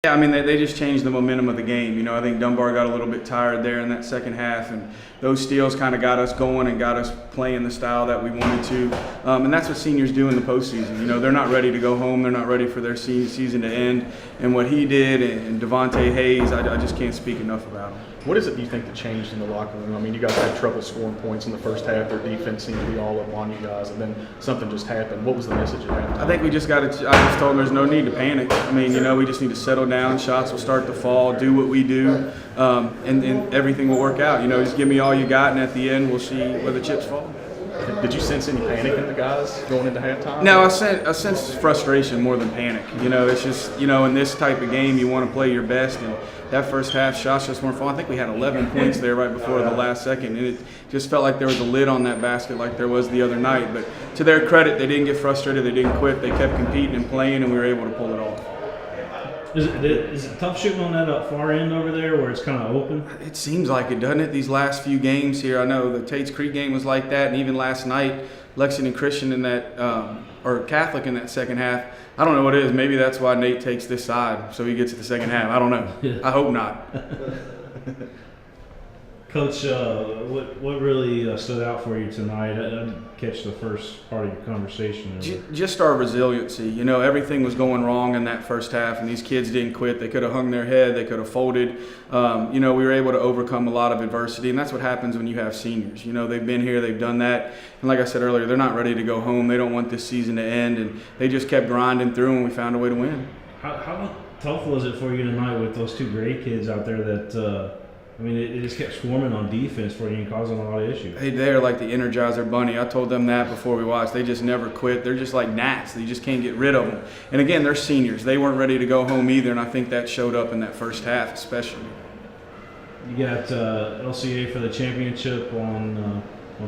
Yeah, I mean, they just changed the momentum of the game. You know, I think Dunbar got a little bit tired there in that second half, and those steals kind of got us going and got us playing the style that we wanted to. And that's what seniors do in the postseason. You know, they're not ready to go home. They're not ready for their season to end. And what he did and Devontae Hayes, I just can't speak enough about him. What is it you think that changed in the locker room? I mean, you guys had trouble scoring points in the first half. Their defense seemed to be all up on you guys, and then something just happened. What was the message at halftime? I think we just got to – I just told them there's no need to panic. I mean, you know, we just need to settle down. Shots will start to fall, do what we do, and everything will work out. You know, just give me all you got, and at the end we'll see where the chips fall. Did you sense any panic in the guys going into halftime? No, I sense frustration more than panic. You know, it's just, you know, in this type of game, you want to play your best. And that first half, shots just weren't falling. I think we had 11 points there right before the last second. And it just felt like there was a lid on that basket like there was the other night. But to their credit, they didn't get frustrated. They didn't quit. They kept competing and playing, and we were able to pull it off. Is it tough shooting on that far end over there where it's kind of open? It seems like it, doesn't it? These last few games here, I know the Tate's Creek game was like that, and even last night, Lexington Christian in that, or Catholic in that second half. I don't know what it is. Maybe that's why Nate takes this side, so he gets to the second half. I don't know. Yeah. I hope not. Coach, what really stood out for you tonight? I didn't catch the first part of your conversation. Just our resiliency. You know, everything was going wrong in that first half, and these kids didn't quit. They could have hung their head. They could have folded. You know, we were able to overcome a lot of adversity, and that's what happens when you have seniors. You know, they've been here. They've done that. And like I said earlier, they're not ready to go home. They don't want this season to end, and they just kept grinding through, and we found a way to win. How tough was it for you tonight with those two great kids out there that I mean, it just kept swarming on defense for you and causing a lot of issues. Hey, they're like the Energizer Bunny. I told them that before we watched. They just never quit. They're just like gnats. You just can't get rid of them. And again, they're seniors. They weren't ready to go home either, and I think that showed up in that first half especially. You got LCA for the championship on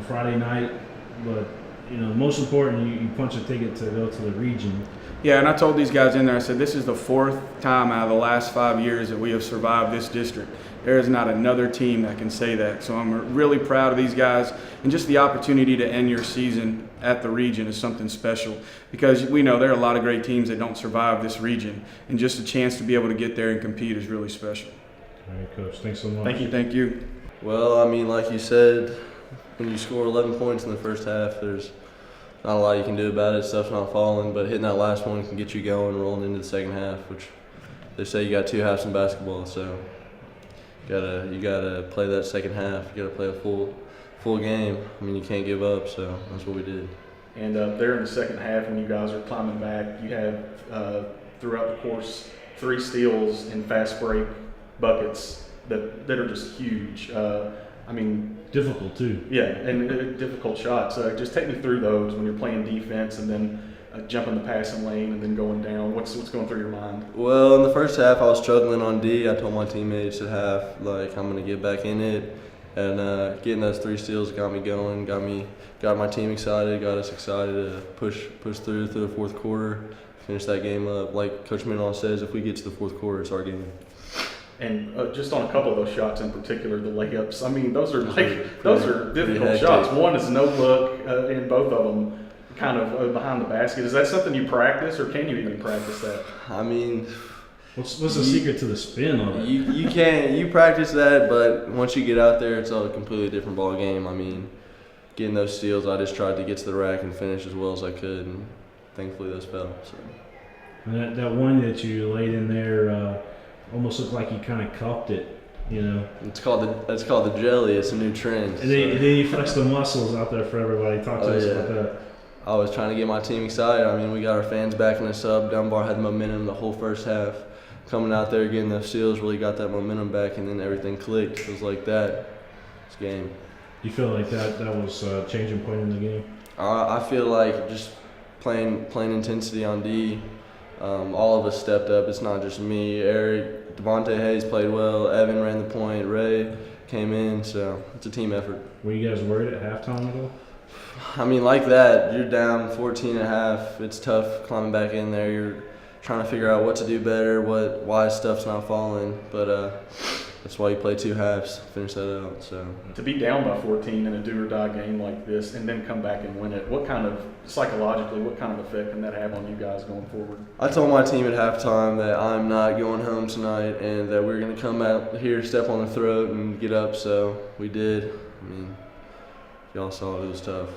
Friday night, but you know, most important, you punch a ticket to go to the region. Yeah, and I told these guys in there, I said, this is the fourth time out of the last 5 years that we have survived this district. There is not another team that can say that. So I'm really proud of these guys. And just the opportunity to end your season at the region is something special, because we know there are a lot of great teams that don't survive this region. And just a chance to be able to get there and compete is really special. All right, Coach. Thanks so much. Thank you. Thank you. Well, I mean, like you said, when you score 11 points in the first half, there's not a lot you can do about it. Stuff's not falling, but hitting that last one can get you going, rolling into the second half, which they say you got 2 halves in basketball, so you gotta play that second half. You gotta play a full game. I mean, you can't give up, so that's what we did. And there in the second half, when you guys are climbing back, you have throughout the course 3 steals in fast break buckets that are just huge. I mean, difficult too. Yeah, and difficult shots. Just take me through those when you're playing defense and then jumping the passing lane and then going down. What's going through your mind? Well, in the first half, I was struggling on D. I told my teammates at half, like, I'm gonna get back in it, and getting those 3 steals got me going, got my team excited, got us excited to push through the fourth quarter, finish that game up. Like Coach Mendenhal says, if we get to the fourth quarter, it's our game. And just on a couple of those shots in particular, the layups. I mean, those are difficult shots. One is no look, and both of them kind of behind the basket. Is that something you practice, or can you even practice that? I mean, what's the secret to the spin on it? You practice that, but once you get out there, it's a completely different ball game. I mean, getting those steals, I just tried to get to the rack and finish as well as I could, and thankfully those fell. So. And that one that you laid in there almost looked like you kind of cupped it, you know. It's called the jelly. It's a new trend. And then you flex the muscles out there for everybody. Talk to us about that. I was trying to get my team excited. I mean, we got our fans backing us up. Dunbar had momentum the whole first half. Coming out there, getting those steals, really got that momentum back, and then everything clicked. It was like that. It's game. You feel like that was a changing point in the game? I feel like just playing intensity on D. All of us stepped up. It's not just me. Eric, Devontae Hayes played well. Evan ran the point. Ray came in. So it's a team effort. Were you guys worried at halftime at all? I mean, like that, you're down 14 and a half. It's tough climbing back in there. You're trying to figure out what to do better, why stuff's not falling. But that's why you play 2 halves, finish that out. So To be down by 14 in a do or die game like this and then come back and win it, what kind of effect can that have on you guys going forward? I told my team at halftime that I'm not going home tonight and that we're going to come out here, step on the throat, and get up. So we did. I mean, y'all saw it was tough.